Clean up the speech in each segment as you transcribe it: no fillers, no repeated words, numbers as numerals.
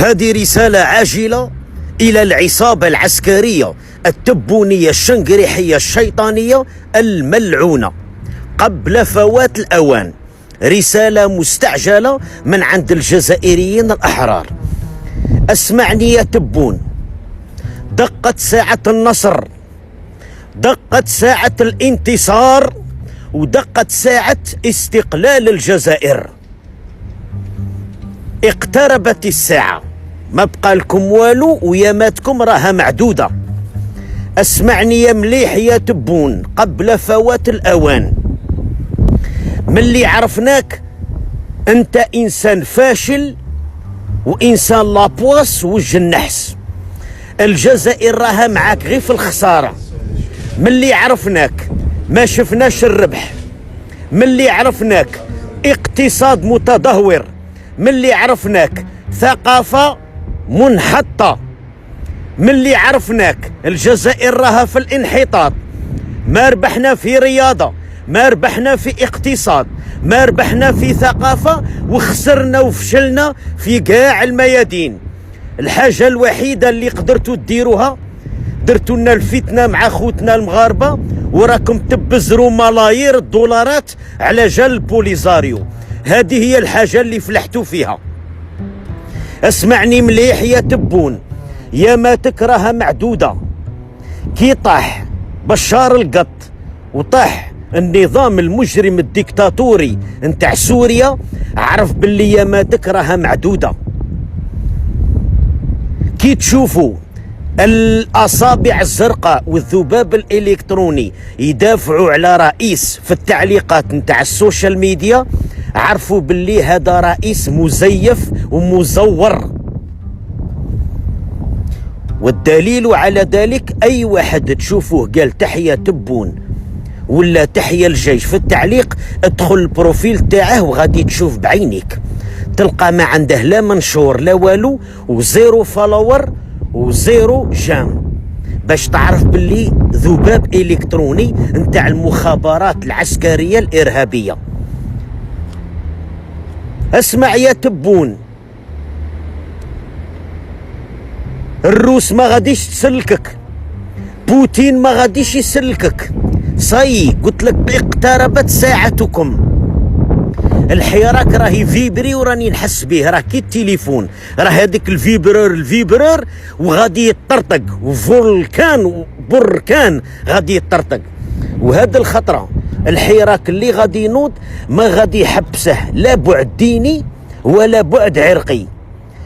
هذه رسالة عاجلة إلى العصابة العسكرية التبونية الشنقريحية الشيطانية الملعونة قبل فوات الأوان. رسالة مستعجلة من عند الجزائريين الأحرار. اسمعني يا تبون، دقت ساعة النصر، دقت ساعة الانتصار، ودقت ساعة استقلال الجزائر. اقتربت الساعة، ما بقى لكم والو وياماتكم راها معدودة. اسمعني يا مليح يا تبون قبل فوات الأوان. من اللي عرفناك انت انسان فاشل وانسان لابواس وجه النحس. الجزائر راها معاك غير في الخسارة. من اللي عرفناك ما شفناش الربح. من اللي عرفناك اقتصاد متدهور. من اللي عرفناك ثقافة منحطة. من اللي عرفناك الجزائر راها في الانحطاط. ما ربحنا في رياضة، ما ربحنا في اقتصاد، ما ربحنا في ثقافة، وخسرنا وفشلنا في كاع الميادين. الحاجة الوحيدة اللي قدرتوا تديروها درتوا لنا الفتنة مع خوتنا المغاربة، وراكم تبزروا ملايير الدولارات على جال بوليزاريو. هذه هي الحاجة اللي فلحتوا فيها. اسمعني مليح يا تبون، يا ما تكرهها معدودة. كي طاح بشار القط وطاح النظام المجرم الديكتاتوري نتاع سوريا، عرف باللي يا ما تكرهها معدودة. كي تشوفوا الأصابع الزرقاء والذباب الإلكتروني يدافعوا على رئيس في التعليقات نتاع السوشيال ميديا، عرفوا باللي هذا رئيس مزيف ومزور. والدليل على ذلك أي واحد تشوفوه قال تحية تبون ولا تحية الجيش في التعليق، ادخل البروفيل تاعه وغادي تشوف بعينيك تلقى ما عنده لا منشور لا والو، وزيرو فولور وزيرو جام، باش تعرف باللي ذباب إلكتروني نتاع المخابرات العسكرية الإرهابية. اسمع يا تبون، الروس ما غاديش تسلكك، بوتين ما غاديش يسلكك. صاي قلت لك اقتربت ساعتكم. الحراك راهي فيبري وراني نحس به، راه كي التليفون، راه هذيك الفيبرور وغادي يطرطق، وفولكان وبركان غادي يطرطق. وهذا الخطره الحراك اللي غادي ينوض ما غادي يحبسه لا بعد ديني ولا بعد عرقي.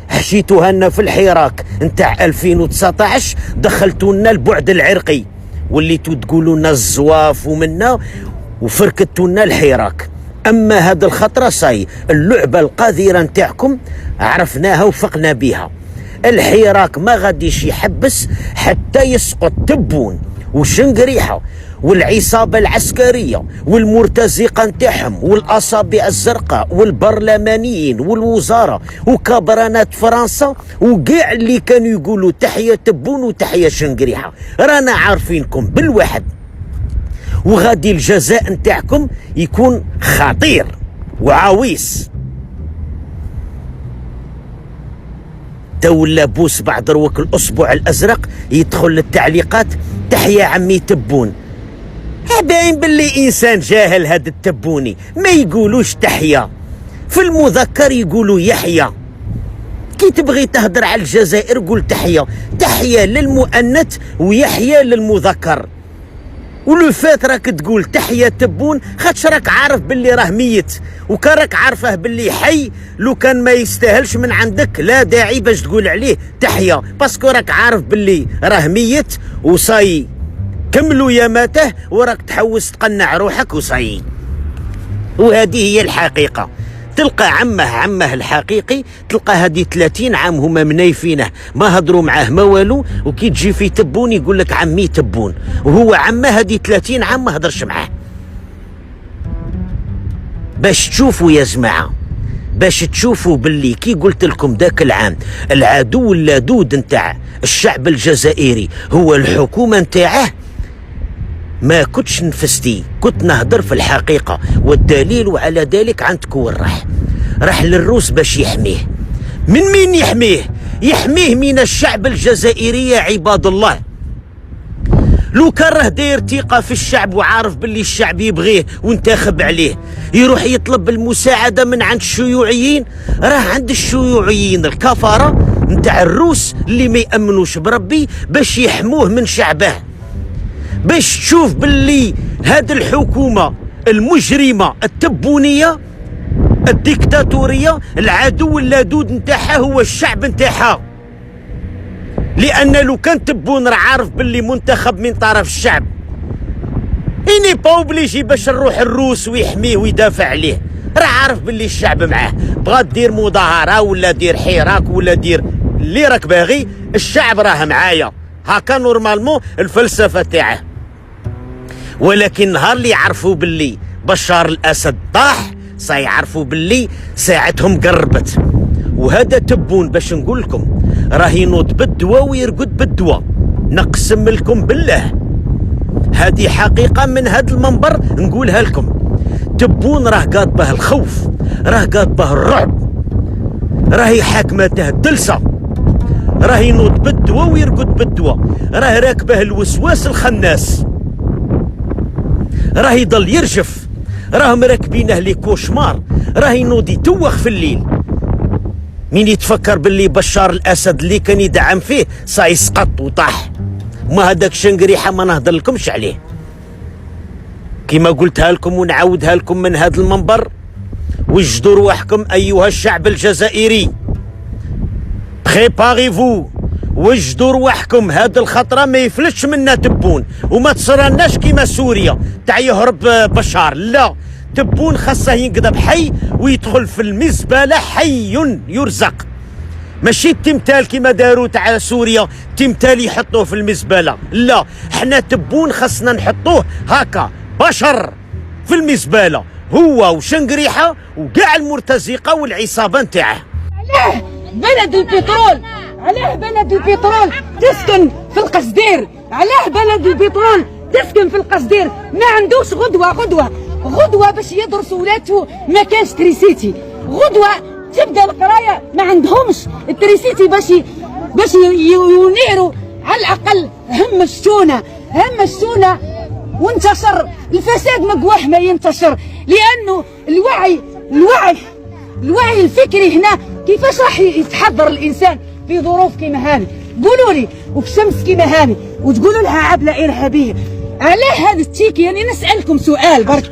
حشيتوها لنا في الحراك نتاع 2019، دخلتوا لنا البعد العرقي، وليتوا تقولوا لنا الزواف ومنا وفركتوا لنا الحراك. اما هذا الخطره صاي اللعبه القذره نتاعكم عرفناها وفقنا بها. الحراك ما غاديش يحبس حتى يسقط تبون وشنقريحه والعصابه العسكريه والمرتزقه نتاعهم والاصابع الزرقاء والبرلمانيين والوزاره وكبرانات فرنسا وكاع اللي كانوا يقولوا تحيه تبون وتحيه شنقريحه. رانا عارفينكم بالواحد، وغادي الجزاء نتاعكم يكون خطير وعويس. تولا بوس بعد روك الأسبوع الأزرق يدخل للتعليقات تحيا عمي تبون. باين باللي إنسان جاهل هذا التبوني، ما يقولوش تحيا، في المذكر يقولوا يحيى. كي تبغي تهدر على الجزائر قول تحيا، تحيا للمؤنث ويحيى للمذكر. ولو فات راك تقول تحية تبون خاطش راك عارف باللي راه ميت، وكراك عارفه باللي حي لو كان ما يستاهلش من عندك لا داعي باش تقول عليه تحية، باسكو راك عارف باللي راه ميت وصاي. كملوا يا ماته وراك تحوس تقنع روحك وصاي. وهذه هي الحقيقة. تلقى عمه الحقيقي، تلقى هذه 30 عام هما منايفينه ما هضروا معاه ما والو، وكي تجي في تبون يقول لك عمي تبون، وهو عمه هذه 30 عام ما هضرش معاه. باش تشوفوا يا جماعه، باش تشوفوا باللي كي قلت لكم ذاك العام العدو اللدود نتاع الشعب الجزائري هو الحكومه نتاعه، ما كنتش نفستي، كنت نهضر في الحقيقة. والدليل على ذلك عندك وين راح للروس باش يحميه. من مين يحميه؟ يحميه من الشعب الجزائري يا عباد الله. لو كان راه داير ثقه في الشعب وعارف باللي الشعب يبغيه وانتخب عليه، يروح يطلب المساعده من عند الشيوعيين. راه عند الشيوعيين الكفره نتاع الروس اللي ما يامنوش بربي باش يحموه من شعبه، باش تشوف باللي هذه الحكومه المجرمه التبونيه الديكتاتوريه العدو اللدود نتاعها هو الشعب نتاعها. لان لو كان تبون راه عارف باللي منتخب من طرف الشعب، إني با اوبليجي باش نروح الروس ويحميه ويدافع عليه. راه عارف باللي الشعب معاه، بغا دير مظاهره ولا دير حراك ولا دير اللي راك باغي، الشعب راه معايا. هكا نورمالمون الفلسفه تاعه. ولكن نهار اللي يعرفوا باللي بشار الاسد طاح، سيعرفوا باللي ساعتهم قربت. وهذا تبون باش نقول لكم راه ينوض بالدواء ويرقد بالدواء. نقسم لكم بالله هذه حقيقه من هذا المنبر نقولها لكم. تبون راه قاد به الخوف، راه قاد به الرعب، راهي حاكمته الدلسه، راه ينوض بالدواء ويرقد بالدواء، راه راكبه الوسواس الخناس، راه يضل يرجف، راهم راكبينه لي كوشمار، راه ينوض يتوخ في الليل. مين يتفكر باللي بشار الاسد اللي كان يدعم فيه سيسقط وطاح. ما هذاك شنقريحه ما نهضر لكمش عليه، كما قلتها لكم ونعاودها لكم من هذا المنبر. وجدوا رواحكم ايها الشعب الجزائري، بريباريفو، وجدوا رواحكم. هاد الخطره ما يفلتش منا تبون، وما تصرالناش كيما سوريا تاع يهرب بشار. لا، تبون خاصه ينقذب حي ويدخل في المزبله حي يرزق، ماشي التمثال كيما داروا تاع سوريا، تمثال يحطوه في المزبله. لا، حنا تبون خاصنا نحطوه هكا بشر في المزبله، هو وشنقريحه وكاع المرتزقه والعصابه نتاعه. علاه بلد البترول، علاه بلد البترول تسكن في القصدير، علاه بلد البترول تسكن في القصدير. ما عندوش غدوه باش يدرسوا ولاته، ما كانش تريسيتي. غدوه تبدا القرايه، ما عندهمش التريسيتي باش ينيروا على الاقل هم الشونه وانتشر الفساد مقواح ما ينتشر. لانه الوعي الفكري هنا كيفاش راح يتحضر الانسان في ظروف كيما هذه؟ قولوا لي، وفي شمس كيما هذه وتقولوا لها عبله ارهابيه. علاه هذا التيكي؟ يعني نسالكم سؤال برك،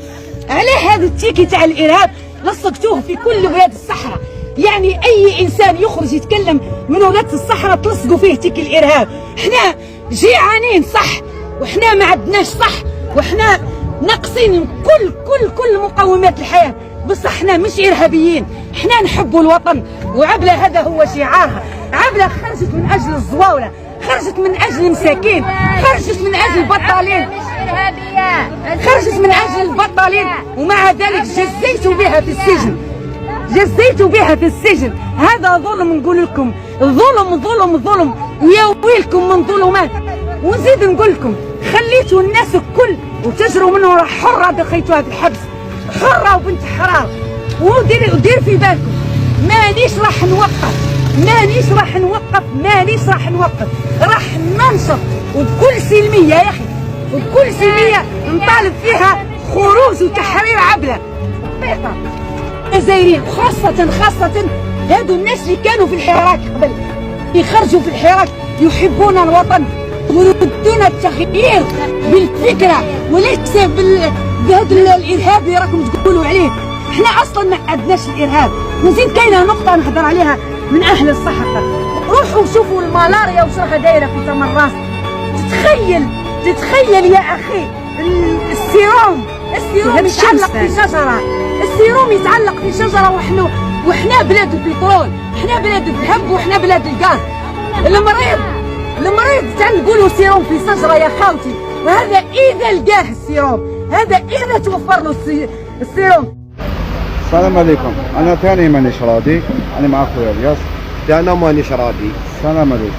علاه هذا التيكي تاع الارهاب لصقتوه في كل ولاد الصحراء؟ يعني اي انسان يخرج يتكلم من ولاد الصحراء تلصقوا فيه تيكي الارهاب. احنا جيعانين صح، واحنا ما عندناش صح، واحنا ناقصين كل مقومات الحياه، بس احنا مش ارهابيين، احنا نحبوا الوطن. وعبله هذا هو شعارها. عبله خرجت من اجل الزواوله، خرجت من اجل المساكين، خرجت من اجل البطالين، خرجت من اجل البطالين، ومع ذلك جزيتوا بها في السجن. هذا ظلم. نقول لكم ظلم، ويا ويلكم من ظلمات. ونزيد نقول لكم خليتوا الناس الكل وتجروا منه راه حره، دخيتوها في الحبس حره وبنت حرام. ودير في بالكم مانيش راح نوقف، راح ننشط وبكل سلميه يا اخي، وبكل سلميه نطالب فيها خروج وتحرير عبله. الجزائريين خاصة هادو الناس اللي كانوا في الحراك قبل، يخرجوا في الحراك يحبون الوطن ويردون التغيير بالفكرة وليس بهذا الإرهاب اللي راكم تقولوا عليه. احنا أصلا ما عندناش الإرهاب. ونزيد كاينة نقطة نهضر عليها من أهل الصحة، روحوا شوفوا الملاريا وش راها دايرة في تمر راس. تتخيل يا أخي السيروم يتعلق في شجرة، السيروم يتعلق في شجرة، وإحنا بلاد البترول، إحنا بلاد الذهب، وإحنا بلاد الغاز. المريض تنقولوا سيروم في شجرة يا خاوتي، وهذا إذا لقاه السيروم، هذا إذا توفر له السيروم. السلام عليكم، أنا ثاني مانيش راضي، أنا مع خويا الياس. أنا مانيش راضي. السلام عليكم.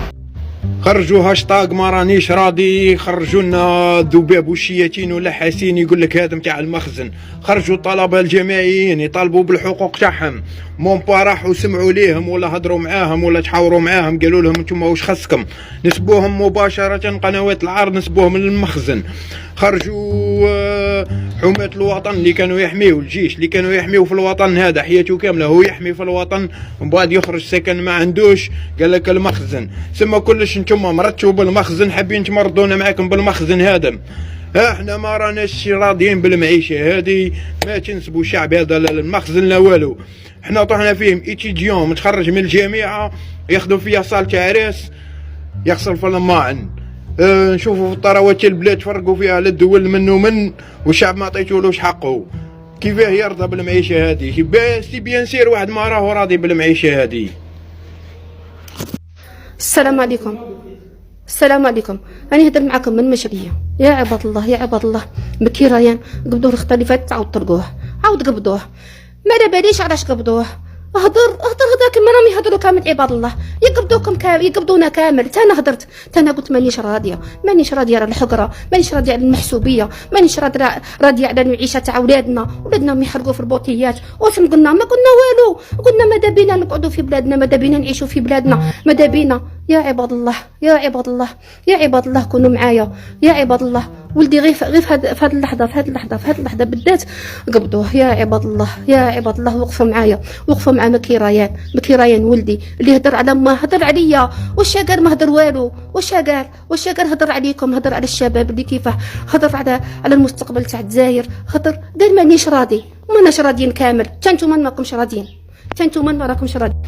خرجوا هاشتاغ ما رانيش راضي، خرجوا لنا ذباب وشياتين ولا حاسين يقول لك هذا نتاع المخزن. خرجوا الطلبه الجامعيين يطالبوا بالحقوق تاعهم، مون با راحوا سمعوا ليهم ولا هضروا معاهم ولا تحاوروا معاهم، قالوا لهم انتم واش خصكم، نسبوهم مباشره قنوات العار، نسبوهم للمخزن. خرجوا حماة الوطن اللي كانوا يحميوا، الجيش اللي كانوا يحميوا في الوطن هذا حياته كامله هو يحمي في الوطن، ومن بعد يخرج سكن ما عندوش، قال لك المخزن سما كلش انتم مرتوا بالمخزن، حابين تمرضونا معاكم بالمخزن هذا. احنا ما راناش راضيين بالمعيشه هذه، ما تنسبوا الشعب هذا للمخزن لا والو. احنا طحنا فيهم ايتيديون متخرج من الجامعه ياخذوا فيها صالة عريس يغسل في الماعن. نشوفوا في الثروات البلاد فرقوا فيها على الدول منه من، والشعب ما عطيتولوش حقه. كيفاه يرضى بالمعيشه هذه؟ سي بيان سير واحد ما راهو راضي بالمعيشه هذه. السلام عليكم. السلام عليكم. راني نهضر معكم من مشريه. يا عباد الله يا عباد الله، بكي ريان قبضوا الخطه اللي فاتت، عاود طلقوه، عاود قبضوه، ما على باليش علاش قبضوه. هضر كما راهم يهضروا كامل عباد الله، يقبضوكم كامل، يقبضونا كامل. انا هضرت، انا قلت مانيش راضيه على الحقره، مانيش راضيه على المحسوبيه، مانيش راضيه على المعيشه تاع ولادنا يحرقوا في البوطيات. واش قلنا؟ ما قلنا والو، قلنا ماذا بينا نقعدوا في بلادنا، ماذا بينا نعيشوا في بلادنا، ماذا بينا. يا عباد الله يا عباد الله يا عباد الله، كونوا معايا يا عباد الله. ولدي غير في هذه اللحظه بالذات قبضوه. يا عباد الله يا عباد الله، وقفوا معايا، وقفوا مع مكي ريان ولدي اللي هدر على ما هدر عليا. واش قال؟ ما هدر والو. واش قال؟ هدر عليكم، هدر على الشباب اللي كيفاه، هدر على المستقبل تاع الجزائر، هدر قال مانيش راضي، ماناش راضيين كامل. انتوما ما راكمش راضيين،